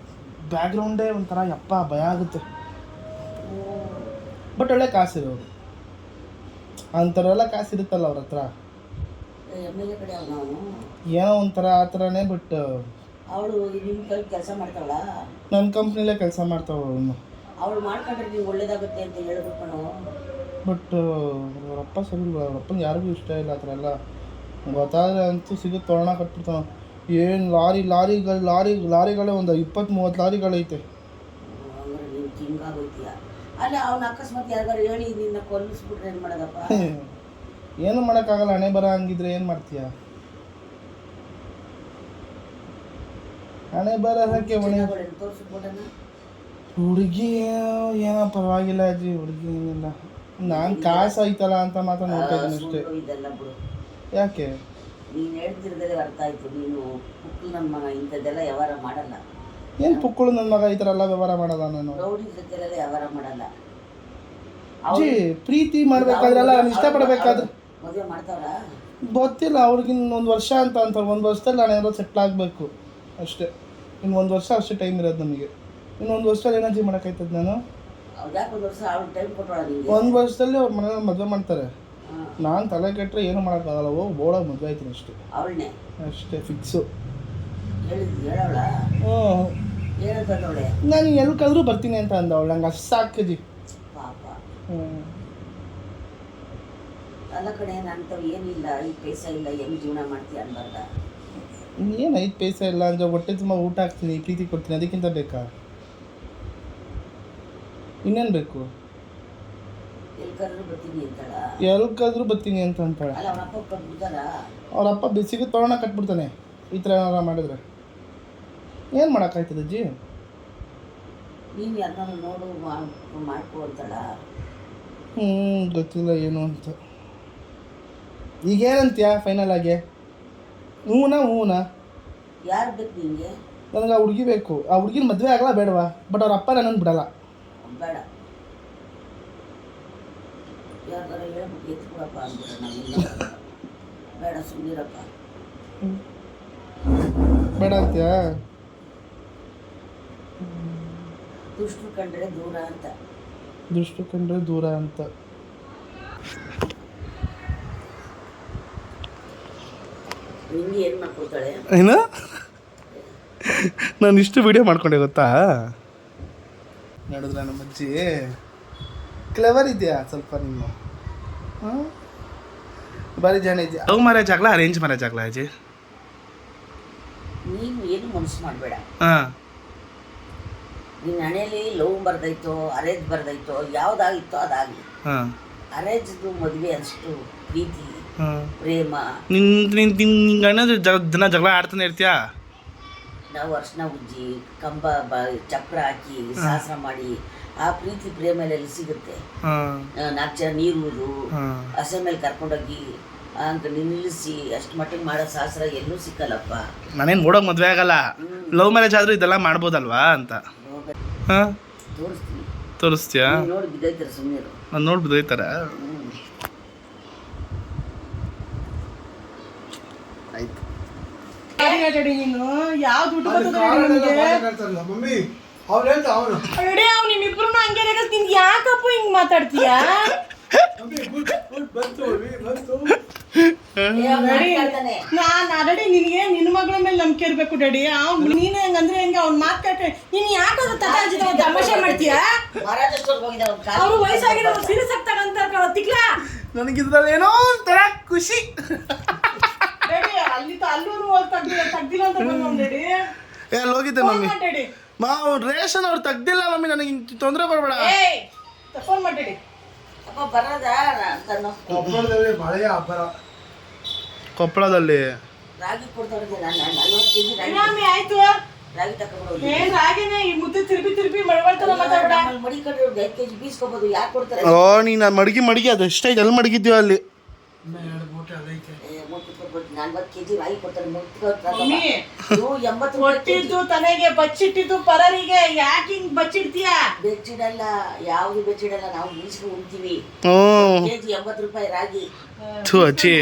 ಬ್ಯಾಕ್ಗ್ರೌಂಡೇ ಒಂಥರ ಯಪ್ಪ ಭಯ ಆಗುತ್ತೆ. ಬಟ್ ಒಳ್ಳೆ ಕಾಸಿರೋರು ಅಂಥವ್ರೆಲ್ಲ ಕಾಸಿರುತ್ತಲ್ಲ ಅವ್ರ ಹತ್ರ. ಏನೋ ಒಂಥರ ಆ ಥರನೇ. ಬಟ್ ಅವಳು ನಿಮ್ಮ ಕೈ ಕೆಲಸ ಮಾಡ್ತಾಳ? ನನ್ನ ಕಂಪ್ನಿಲೇ ಕೆಲಸ ಮಾಡ್ತಾವ. ಅವಳು ಮಾಡ್ಕೊಂಡ್ರೆ ನೀವು ಒಳ್ಳೇದಾಗುತ್ತೆ ಅಂತ ಹೇಳ್ಬೇಕು. ಬಟ್ ಅವರಪ್ಪ ಸರಿ ಇಲ್ಲ. ಅವ್ರಪ್ಪಂಗೆ ಯಾರಿಗೂ ಇಷ್ಟ ಇಲ್ಲ ಆ ಥರ ಎಲ್ಲ. ಗೊತ್ತಾದರೆ ಅಂತೂ ಸಿಗುತ್ತೆ, ತೋರಣ ಕಟ್ಬಿಡ್ತಾವ. ಏನು ಲಾರಿಗಳೇ ಒಂದು 20-30 ಲಾರಿಗಳೈತೆ. ಹಂಗಾರೆ ನೀನು ಹಿಂಗಾಗೋಯ್ತೀಯ. ಅಲ್ಲ ಅವ್ನ ಅಕಸ್ಮಾತ್ ಯಾರಿಗಾರು ಹೇಳಿ ನಿನ್ನ ಕೊಲ್ಲಿಸ್ಬಿಟ್ರೆ ಏನು ಮಾಡೋದಪ್ಪ? ಏನು ಮಾಡೋಕ್ಕಾಗಲ್ಲ, ಹಣೆ ಬರ ಹಂಗಿದ್ರೆ ಏನು ಮಾಡ್ತೀಯ? ಹಣೆ ಬರಹಕ್ಕೆ ಮನೆ ತೋರಿಸ್ಬಿಟ್ಟನ ಹುಡುಗಿ ಏನೋ ಪರವಾಗಿಲ್ಲ ಅಜ್ಜಿ, ಹುಡುಗಿ ಏನಿಲ್ಲ. ನಾನು ಕಾಸು ಐತಲ್ಲ ಅಂತ ಮಾತ್ರ ನೋಡ್ತಾ ಇದ್ದೀನಿ ಅಷ್ಟೇ. ಇದೆಲ್ಲ ಬಿಡು. ಯಾಕೆ ನೀನು ಹೇಳ್ತಿರೋದೇ ಅರ್ಥ ಆಯ್ತು. ನೀನು ಪುಕ್ಕು ನನ್ನ ಮಗ ಇಂಥದ್ದೆಲ್ಲ ವ್ಯವಹಾರ ಮಾಡಲ್ಲ. ಏನು ಪುಕ್ಕಳು ನನ್ನ ಮಗ ಈ ಥರ ಎಲ್ಲ ವ್ಯವಹಾರ ಮಾಡಲ್ಲ ನಾನು. ರೌಡಿ ಜೊತೆಲೆಲ್ಲ ವ್ಯವಹಾರ ಮಾಡಲ್ಲ. ಅಜ್ಜಿ ಪ್ರೀತಿ ಮಾಡ್ಬೇಕಾದ್ರಲ್ಲ ನಾನು ಇಷ್ಟಪಡಬೇಕಾದ್ರೆ ಮದುವೆ ಮಾಡ್ತಾವ್ರ? ಗೊತ್ತಿಲ್ಲ, ಅವ್ರಿಗೆ ಇನ್ನೊಂದು ವರ್ಷ ಅಂತ ಅಂತಾರೆ. 1 ವರ್ಷದಲ್ಲಿ ನಾನು ಏನಾದ್ರು ಸೆಟ್ಲ್ ಆಗಬೇಕು ಅಷ್ಟೇ. ಇನ್ನು 1 ವರ್ಷ ಅಷ್ಟೇ ಟೈಮ್ ಇರೋದು ನಮಗೆ. ಇನ್ನೊಂದು ವರ್ಷದಲ್ಲಿ ಏನಾದ್ರು ಮಾಡೋಕ್ಕಾಯ್ತದ ನಾನು? ಯಾಕೆ 1 ವರ್ಷ ಅವ್ಳು ಟೈಮ್ ಕೊಟ್ಟೋಳ ನಿಮಗೆ? 1 ವರ್ಷದಲ್ಲಿ ಅವ್ರ ಮನೇಲಿ ಮದುವೆ ಮಾಡ್ತಾರೆ. ನಾನು ತಲೆ ಕೆಟ್ಟರೆ ಏನು ಮಾಡೋಕ್ಕಾಗಲ್ಲ, ಹೋಗಿ ಬೋಳಾಗಿ ಮದುವೆ ಆಯ್ತೀನಿ ಅಷ್ಟೇ. ಅವಳನ್ನೇ ಅಷ್ಟೇ ಫಿಕ್ಸು. ಹೇಳವಳ ಹ್ಞೂ ಹೇಳ್ತವಳೆ ನಾನು ಎಲ್ಕಾದ್ರೂ ಬರ್ತೀನಿ ಅಂತ ಅಂದವಳು. ನಂಗೆ ಅಷ್ಟು ಸಾಕಜಿ. ಪಾಪ. ಹ್ಞೂ ಅಲ್ಲ ಕಡೆ ನಂತವ್ ಏನಿಲ್ಲ, ಈ ಪೈಸಾ ಇಲ್ಲ, ಹೆಂಗ್ ಜೀವನ ಮಾಡ್ತೀಯ ಅನ್ಬಾರ್ದ? ಏನು 5 ಪೈಸೆ ಇಲ್ಲ ಅಂದರೆ ಹೊಟ್ಟೆ ತುಂಬ ಊಟ ಹಾಕ್ತೀನಿ, ಪ್ರೀತಿ ಕೊಡ್ತೀನಿ, ಅದಕ್ಕಿಂತ ಬೇಕಾ? ಇನ್ನೇನು ಬೇಕು? ಎಲ್ಕಾದ್ರೂ ಬರ್ತೀನಿ ಅಂತಾಳ. ಎಲ್ಕಾದ್ರೂ ಬರ್ತೀನಿ ಅಂತ ಅಂತಾಳೆ. ಅಲ್ಲ ಅವನ ಅಪ್ಪ ಕೊಟ್ಬಿಡ್ತಾರ? ಅವ್ರ ಅಪ್ಪ ಬಿಸಿಗೆ ತೊಗೊಳ ಕಟ್ಬಿಡ್ತಾನೆ ಈ ಥರ ಏನಾರ ಮಾಡಿದ್ರೆ. ಏನು ಮಾಡೋಕ್ಕಾಯ್ತದ ಅಜ್ಜಿ? ನೀನು ಯಾರನ್ನ ನೋಡು ಮಾಡ್ಕೊ ಅಂತಾಳ. ಗೊತ್ತಿಲ್ಲ ಏನು ಅಂತ. ಈಗೇನಂತೀಯ ಫೈನಲ್ ಆಗಿ? ಹೂನಾ? ಯಾರು ಬೇಕು ನಿಂಗೆ? ನನಗೆ ಆ ಹುಡುಗಿ ಬೇಕು. ಆ ಹುಡುಗಿನ ಮದುವೆ ಆಗಲ್ಲ ಬೇಡವಾ? ಬಟ್ ಅವ್ರ ಅಪ್ಪ ನನ್ನನ್ನು ಬಿಡಲ್ಲ. ಬೇಡ, ಯಾರಿಗಾರ ಹೇಳ್ಬಿಟ್ಟು ಎತ್ಕೊಡಪ್ಪ ಅಂದ್ಬಿಡ. ನಮ್ಮಿಂದ ಬೇಡ, ಸುಮ್ಮನಿರಪ್ಪ. ಬೇಡ ಅಂತೀಯಾ? ದುಷ್ಟರು ಕಂಡ್ರೆ ದೂರ ಅಂತ. ದುಷ್ಟು ಕಂಡ್ರೆ ದೂರ ಅಂತ. ನಿಂಗೆ ಏನು ಮಾಡ್ಕೊಡ್ತಾಳೆ? ಏನು? ನಾನು ಇಷ್ಟು ವಿಡಿಯೋ ಮಾಡ್ಕೊಂಡೆ ಗೊತ್ತಾ? ನೋಡಿದ್ರ ನಮ್ಮ ಅಜ್ಜಿ ಕ್ಲೆವರ್ ಇದೆಯಾ ಸ್ವಲ್ಪ ನೀನು? ಹಾಂ ಭಾರಿ ಜನ ಇದೆಯಾ. ಲವ್ ಮ್ಯಾರೇಜ್ ಆಗಲ್ಲ, ಅರೇಂಜ್ ಮ್ಯಾರೇಜ್ ಆಗಲ್ಲ ಅಜ್ಜಿ? ನೀನು ಏನು ಮನಸ್ಸು ಮಾಡಬೇಡ. ಹಾಂ, ನಿನ್ನ ಹಣೆಯಲ್ಲಿ ಲವ್ ಬರ್ದೈತೋ ಅರೇಂಜ್ ಬರ್ದೈತೋ ಯಾವುದಾಗಿತ್ತೋ ಅದಾಗಲಿ. ಹಾಂ, ಅರೇಂಜ್ದು ಮದುವೆ ಅಷ್ಟು ಪ್ರೀತಿ ಹಾಂ. ಪ್ರೇಮ. ನಿಂಗೆ ಅಣ್ಣ ದಿನ ಜಗಳ ಆಡ್ತಾನೆ ಇರ್ತೀಯಾ? ನಾವು ಅರ್ಶಿನ ಉಜ್ಜಿ ಕಂಬ ಚಕ್ರ ಹಾಕಿ ಶಾಸ್ತ್ರ ಮಾಡಿ ಆ ಪ್ರೀತಿ ಪ್ರೇಮ ಎಲ್ಲ ಎಲ್ಲಿ ಸಿಗುತ್ತೆ? 4 ಜನ ನೀರು ಹಸೆ ಮೇಲೆ ಕರ್ಕೊಂಡೋಗಿ ಅಂತ ನಿಲ್ಲಿಸಿ ಅಷ್ಟು ಮಟ್ಟಿಗೆ ಮಾಡೋ ಶಾಸ್ತ್ರ ಎಲ್ಲೂ ಸಿಕ್ಕಲ್ಲಪ್ಪ. ನಾನೇನು ನೋಡೋಕೆ ಮದುವೆ ಆಗಲ್ಲ. ಲವ್ ಮ್ಯಾರೇಜ್ ಆದರೂ ಇದೆಲ್ಲ ಮಾಡ್ಬೋದಲ್ವಾ ಅಂತ. ಹಾಂ, ತೋರಿಸ್ತೀನಿ. ತೋರಿಸ್ತೀಯಾ? ನೋಡಿ ಬಿದ್ದೈತಾರೆ, ಸುಮ್ಮನೆ ನಾನು ನೋಡಿ ಬಿದ್ದೈತಾರ? ಆಯ್ತು. ನೀನು ಯಾವ ದುಡ್ಡು ಮಮ್ಮಿ ಅವ್ರು ಹೇಳ್ತಾ ಅವನು ಅವ್ನು ನಿಮ್ಮಿಬ್ರು ಹಂಗೆ ನಿಂಗೆ ಯಾಕಪ್ಪ ಹಿಂಗ್ ಮಾತಾಡ್ತೀಯಾ? ನಾನು ಆಲ್ರೆಡಿ ನಿನಗೆ ನಿನ್ನ ಮಗಳ ಮೇಲೆ ನಂಬಿಕೆ ಇರ್ಬೇಕು ಡ್ಯಾಡಿ. ನೀನು ಹೆಂಗಂದ್ರೆ ಹೆಂಗೆ ಅವ್ನ ಮಾತಾಡ್ತಾರೆ. ನೀನು ಯಾಕಾಗ ತಮಾಷೆ ಮಾಡ್ತೀಯಾ? ಅವರು ವಯಸ್ಸಾಗಿರೋರು ಸೀರಿಯಸ್ ಆಗಿ ತಗಂತಾರ ತಿಕ್ಲಾ. ನನಗಿದ್ರಲ್ಲಿ ಏನೋ ಒಂಥರ ಖುಷಿ. ಅಲ್ಲಿ ಅಲ್ಲೂರು ತೆಗ್ದಿಲ್ಲ ಅಂತ ಬಂದ್ ಡ್ಯಾಡಿ. ಎಲ್ಲಿ ಹೋಗಿದ್ದೆ ಮಮ್ಮಿ? ಡ್ಯಾಡಿ ರೇಷನ್ ಅವ್ರು ತೆಗ್ದಿಲ್ಲ ಮಮ್ಮಿ, ನನಗೆ ತೊಂದರೆ ಕೊಡಬೇಡ. ಫೋನ್ ಮಾಡಿ ಅಪ್ಪ ಬರೋದ ಕೊಪ್ಪಳದಲ್ಲಿ ಮಳೆಯ ಅಬ್ಬರ. ಕೊಪ್ಪಳದಲ್ಲಿ ರಾಗಿ ಕೊಡ್ತಾವ್ರಿಗೆ ನಾನು 40 ಕೆಜಿ ರಾಗಿ ಆಯ್ತು. ರಾಗಿ ತಗೊಂಡು ಏನ್ ರಾಗಿನೇ ಈ ಮುದ್ದೆ ತಿರ್ಬಿ ಮಳವಳ್ತಾರ ಮಾತಾಡ. ಮಡಿಕೊಂಡು 5 ಕೆಜಿ ಬೀಸ್ಕೋಬೋದು. ಯಾಕೆ ಕೊಡ್ತಾರೆ? ಓ ನೀನು ನಾನು ಮಡಗಿ ಅದು ಎಷ್ಟೈತೆ ಎಲ್ಲಿ ಮಡಗಿದ್ಯೋ ಅಲ್ಲಿ. 40 ಕೆಜಿ ರಾಗಿ ಕೊಡ್ತಾರೆ. ಮಮ್ಮಿ 80 ಕೊಟ್ಟಿದ್ದು ತನಗೆ ಬಚ್ಚಿಟ್ಟಿದ್ದು ಪರರಿಗೆ ಯಾಕೆ ಹಿಂಗ್ ಬಚ್ಚಿಡ್ತೀಯ? ಬೆಚ್ಚಿಡಲ್ಲ, ಯಾವ್ದು ಬೆಚ್ಚಿಡಲ್ಲ. ನಾವು ಬೀಸ್ಕೊಂಡು ಉಣ್ತೀವಿ. ಕೆಜಿ 80 ರೂಪಾಯಿ ರಾಗಿ. ಥೂ ಅಜ್ಜಿ,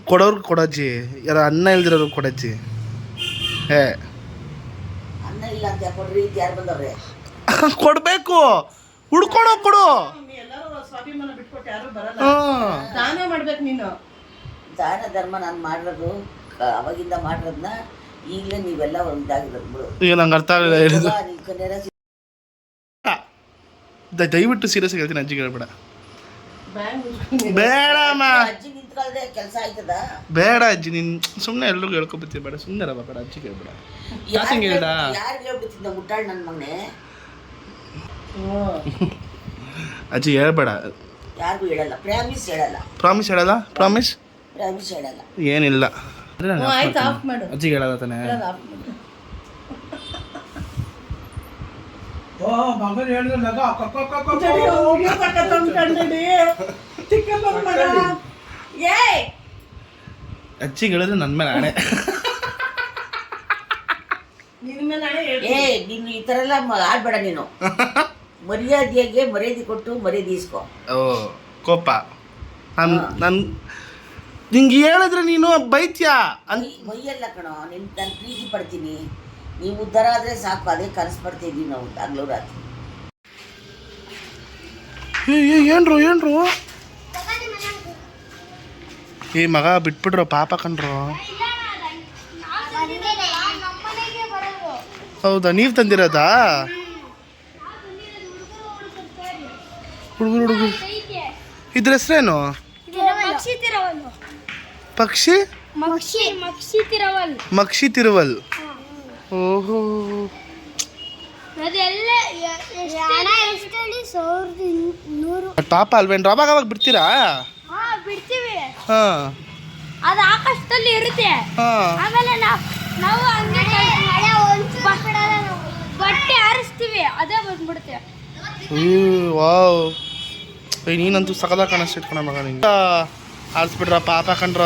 ಕೊಡೋರ್ಗೆ ಕೊಡಜ್ಜಿ, ಯಾರು ಅನ್ನ ಇಲ್ದಿರೋರು ಕೊಡಜ್ಜಿ. ಅನ್ನ ಇಲ್ಲ ಅಂತ ಕೊಡ್ರಿ, ಯಾರು ಬಂದವ್ರೆ? ಕೊಡಬೇಕು, ಹುಡ್ಕೊಡೋ ಕೊಡು. ಎಲ್ಲರೂ ಸ್ವಾಭಿಮಾನ ಬಿಟ್ಕೊಟ್ಟು ಯಾರು ಬರಲ್ಲ. ದಾನ ಮಾಡ್ಬೇಕು ನೀನು. ದಾನ ಧರ್ಮ ನಾನು ಮಾಡಿರೋದು ಅವಾಗಿಂದ ಮಾಡಿರೋದನ್ನ ಈಗಲೇ ನೀವೆಲ್ಲ ಒಂದಾಗಿರೋದು ಬಿಡು. ಈಗ ನಂಗೆ ಅರ್ಥ ಆಗಲಿಲ್ಲ ಹೇಳಿದ್ದು. ದಯವಿಟ್ಟು ಸೀರಿಯಸ್ ಆಗಿ ಹೇಳ್ತೀನಿ, ಅಜ್ಜಿಗೆ ಹೇಳ್ಬೇಡ. ಬೇಡಮ್ಮ. ಅಜ್ಜಿ ನಿಂತ ಕುತ್ಕೊಳ್ದೆ ಕೆಲಸ ಆಯ್ತದ? ಬೇಡ ಅಜ್ಜಿ, ನೀನು ಸುಮ್ಮನೆ ಎಲ್ರಿಗೂ ಹೇಳ್ಕೊಬತ್ತೀವಿ, ಬೇಡ ಸುಮ್ಮನೆ ರವ ಬೇಡ, ಅಜ್ಜಿಗೆ ಹೇಳ್ಬೇಡ. ಯಾತಂಗೆ ಹೇಳ್ದ? ಯಾರಿಗೆ ಹೇಳ್ಬಿಟ್ಟಿದ್ದ ಮುಟ್ಟಾಳ್ ನನ್ನ ಮಗನೇ? ಅಜ್ಜಿ ಹೇಳ್ಬೇಡ. ಯಾರಿಗೂ ಹೇಳಲ್ಲ, ಪ್ರಾಮಿಸ್ ಹೇಳಲ್ಲ. ಪ್ರಾಮಿಸ್ ಹೇಳಲ್ಲ? ಪ್ರಾಮಿಸ್ ಹೇಳಲ್ಲ. ಏನಿಲ್ಲ. ಆಯ್ತು, ಆಫ್ ಮಾಡು. ಅಜ್ಜಿಗೆ ಹೇಳಲ್ಲ ತಾನೆ? ಓ ಮಗನ್ ಹೇಳಿದ್ರೆ ನಗ ಅಜ್ಜಿಗೆ ಹೇಳಿದ್ರೆ ನನ್ನ ಮೇಲೆ ಆಣೆ. ಏ ನೀನು ಈ ತರ ಎಲ್ಲ ಆಡ್ಬೇಡ ನೀನು. ಮರ್ಯಾದೆಗೆ ಮರ್ಯಾದೆ ಕೊಟ್ಟು ಮರ್ಯಾದೆ ಇಸ್ಕೊ. ಓ ಕೋಪ. ನಾನು ನಿಂಗೆ ಹೇಳಿದ್ರೆ ನೀನು ಬೈತ್ಯಾ? ಮೈಯಲ್ಲ ಕಣೋ, ನಾನು ಪ್ರೀತಿ ಪಡ್ತೀನಿ. ನೀವು ಉದ್ಧಾರ ಆದ್ರೆ ಸಾಕು, ಅದೇ ಕನಸು ಪಡ್ತಿದ್ದೀವಿ ನಾವು ಹಗಲು ರಾತ್ರಿ. ಏನ್ರು ಈ ಮಗ ಬಿಟ್ಬಿಡ್ರೋ, ಪಾಪ ಕಣ್ರು. ಹೌದಾ, ನೀವು ತಂದಿರೋದಾ? ಹುಡುಗರು ಇದ್ರ ಹೆಸ್ರೇನು? ಪಕ್ಷಿ ಮಕ್ಷಿ ತಿರುವಲ್. ಓಹೋ, ಪಾಪ ಅಲ್ವೇನ್ರು? ಅವಾಗ ಬಿಡ್ತೀರಾ? ಬಿಡ್ತೀವಿ. ಹಾ, ಅದು ಆಕಾಶದಲ್ಲಿ ಇರುತ್ತೆ. ಹಾ. ಆಮೇಲೆ ನಾವು ಹಂಗೆ ಬಟ್ಟೆ ಆರಿಸ್ತೀವಿ, ಅದೇ ಬಂದ್ಬಿಡುತ್ತೆ. ವಾವ್, ನೀನಂತೂ ಸಕಲ ಕಾಣಿಸ್ತಿಟ್ಕೊಣ ಮಗ. ನಿಂಗೆ ಆರಿಸ್ಬಿಡ್ರ, ಪಾಪ ಕಣ್ರ.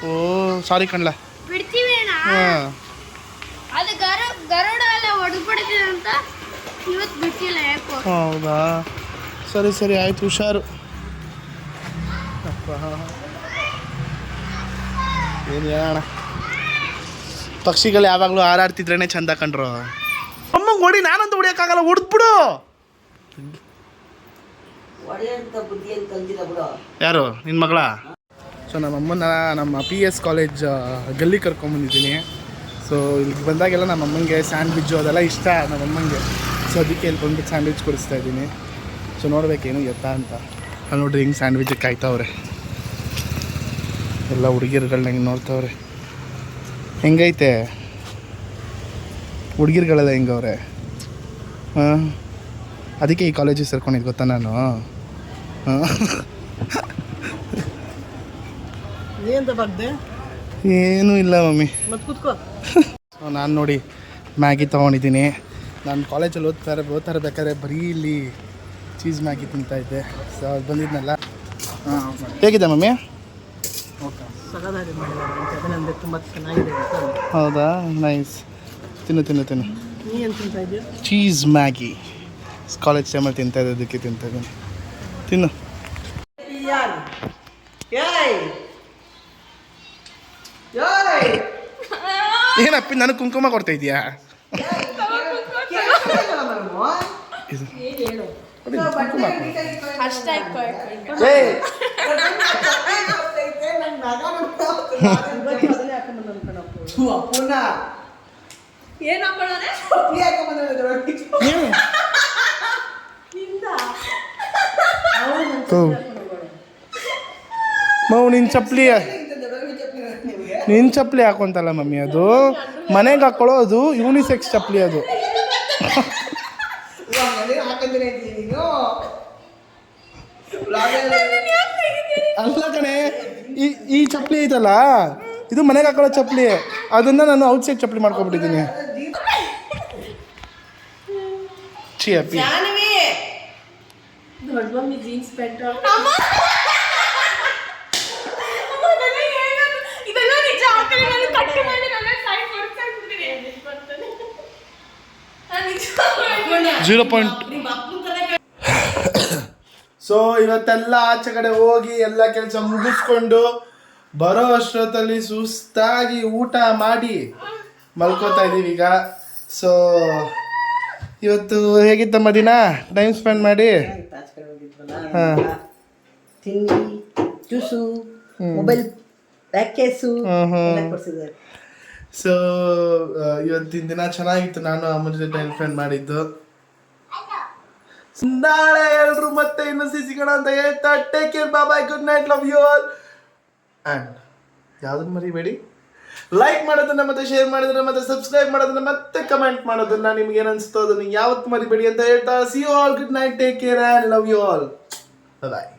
ಓ ಸಾರಿ ಕಣ್ಲ. ಬಿಡ್ತೀವಿ ಅಣ್ಣ. ಹಾಂ, ಅದು ಗರುಡ ಎಲ್ಲ ಹೊಡೆದ್ಬಿಡ್ತೀವಿ ಅಂತ ಇವತ್ತು ಬಿಟ್ಟಿಲ್ಲ ಯಾಕೋ. ಹೌದಾ, ಸರಿ ಸರಿ ಆಯ್ತು, ಹುಷಾರು. ಅಪ್ಪ ಏನು ಹೇಳೋಣ, ಪಕ್ಷಿಗಳು ಯಾವಾಗಲೂ ಹಾರಾಡ್ತಿದ್ರೇನೆ ಚಂದ ಕಂಡ್ರು. ಅಮ್ಮಂಗೆ ಹೊಡಿ, ನಾನಂತೂ ಹೊಡಿಯೋಕ್ಕಾಗಲ್ಲ, ಹೊಡೆದ್ಬಿಡು. ಒಡೆಯಂತ ಬುದ್ಧಿ ಅಂತ ಕಲ್ತಿಲ್ಲ ಬಿಡು. ಯಾರು ನಿನ್ನ ಮಗಳ? ಸೊ ನಮ್ಮಮ್ಮನ ನಮ್ಮ PS ಕಾಲೇಜ್ ಗಲ್ಲಿ ಕರ್ಕೊಂಬಂದಿದ್ದೀನಿ. ಸೊ ಇಲ್ಲಿಗೆ ಬಂದಾಗೆಲ್ಲ ನಮ್ಮಮ್ಮಂಗೆ ಸ್ಯಾಂಡ್ವಿಚ್ಚು ಅದೆಲ್ಲ ಇಷ್ಟ ನಮ್ಮಮ್ಮಂಗೆ. ಸೊ ಅದಕ್ಕೆ ಇಲ್ಲಿ ಬಂದ್ಬಿಟ್ಟು ಸ್ಯಾಂಡ್ವಿಚ್ ಕೊಡಿಸ್ತಾ ಇದ್ದೀನಿ. ಸೊ ನೋಡ್ಬೇಕೇನು ಎತ್ತಾ ಅಂತ. ಅಲ್ಲಿ ನೋಡ್ರಿ ಹಿಂಗೆ ಸ್ಯಾಂಡ್ವಿಚ್ಗೆ ಕಾಯ್ತವ್ರೆ ಎಲ್ಲ ಹುಡುಗಿರುಗಳನ್ನ, ಹಿಂಗೆ ನೋಡ್ತವ್ರೆ. ಹೆಂಗೈತೆ ಹುಡುಗಿರುಗಳೆಲ್ಲ ಹೆಂಗವ್ರೆ? ಹಾಂ, ಅದಕ್ಕೆ ಈ ಕಾಲೇಜಿಗೆ ಸೇರ್ಕೊಂಡಿದ್ದು ಗೊತ್ತಾ ನಾನು. ಹಾಂ, ಏನೂ ಇಲ್ಲ ಮಮ್ಮಿ. ನಾನು ನೋಡಿ ಮ್ಯಾಗಿ ತೊಗೊಂಡಿದ್ದೀನಿ. ನಾನು ಕಾಲೇಜಲ್ಲಿ ಓದ್ತಾ ಇರ್ಬೇಕಾದ್ರೆ ಬರೀ ಇಲ್ಲಿ ಚೀಸ್ ಮ್ಯಾಗಿ ತಿಂತಾಯಿದ್ದೆ. ಸೊ ಅದು ಬಂದಿದ್ನಲ್ಲ. ಹಾಂ, ಹೇಗಿದೆ ಮಮ್ಮಿ? ಓಕೆ, ತುಂಬ ಚೆನ್ನಾಗಿದೆ. ಹೌದಾ, ನೈಸ್. ತಿನ್ನು ಚೀಸ್ ಮ್ಯಾಗಿ ಕಾಲೇಜ್ ಟೈಮಲ್ಲಿ ತಿಂತಾಯಿದ್ದೆ, ಅದಕ್ಕೆ ತಿಂತಾಯಿದ್ದೀನಿ. ತಿನ್ನು. ಏನಪ್ಪಿ ನನಗೆ ಕುಂಕುಮ ಕೊಡ್ತಾ ಇದೀಯಾ? ನಿನ್ನ ಚಪ್ಪಲಿ ಹಾಕೊಂತಲ್ಲ ಮಮ್ಮಿ, ಅದು ಮನೆಗೆ ಹಾಕೊಳ್ಳೋದು ಯೂನಿಸೆಕ್ಸ್ ಚಪ್ಪಲಿ ಅದು. ಅಲ್ಲ ಕಣೆ, ಈ ಚಪ್ಪಲಿ ಐತಲ್ಲ, ಇದು ಮನೆಗೆ ಹಾಕೊಳ್ಳೋ ಚಪ್ಪಲಿ. ಅದನ್ನ ನಾನು ಔಟ್ಸೈಡ್ ಚಪ್ಪಲಿ ಮಾಡ್ಕೊಬಿಟ್ಟಿದ್ದೀನಿ. ಛೀ ಅಪ್ಪಿ. ಜೀನ್ಸ್ ಪ್ಯಾಂಟ್ ಸೊ ಇವತ್ತೆಲ್ಲ ಆಚೆ ಕಡೆ ಹೋಗಿ ಎಲ್ಲ ಕೆಲಸ ಮುಗಿಸ್ಕೊಂಡು ಬರೋ ಅಷ್ಟೊತ್ತಲ್ಲಿ ಸುಸ್ತಾಗಿ ಊಟ ಮಾಡಿ ಮಲ್ಕೋತಾ ಇದ್ದೀವಿ ಈಗ. ಸೊ ಇವತ್ತು ಹೇಗಿತ್ತಮ್ಮ ದಿನ? ಟೈಮ್ ಸ್ಪೆಂಡ್ ಮಾಡಿ ಹಾಂ, ತಿಂಡಿ, ಜ್ಯೂಸು, ಮೊಬೈಲ್ ಪ್ಯಾಕೇಜು ಕೊಡ್ಸಿದ್ದಾರೆ. ಸೊ ಇವತ್ತಿನ ದಿನ ಚೆನ್ನಾಗಿತ್ತು. ನಾನು ಅಮ್ಮನ ಜೊತೆ ಟೈಮ್ ಸ್ಪೆಂಡ್ ಮಾಡಿದ್ದು. ನಾಳೆ ಎಲ್ರು ಮತ್ತೆ ಇನ್ನು ಸಿಗೋಣ ಅಂತ ಹೇಳ್ತಾ take care, bye, good night, love you all. And ಯಾವುದನ್ನು ಮರಿಬೇಡಿ, ಲೈಕ್ ಮಾಡೋದನ್ನ ಮತ್ತೆ ಶೇರ್ ಮಾಡೋದನ್ನ ಮತ್ತೆ ಸಬ್ಸ್ಕ್ರೈಬ್ ಮಾಡೋದನ್ನ ಮತ್ತೆ ಕಮೆಂಟ್ ಮಾಡೋದನ್ನ ನಿಮ್ಗೆ ಏನು ಅನಿಸ್ತೋ ಅದನ್ನ ಯಾವತ್ತು ಮರಿಬೇಡಿ ಅಂತ ಹೇಳ್ತಾ see you all, good night, take care and love you all, bye.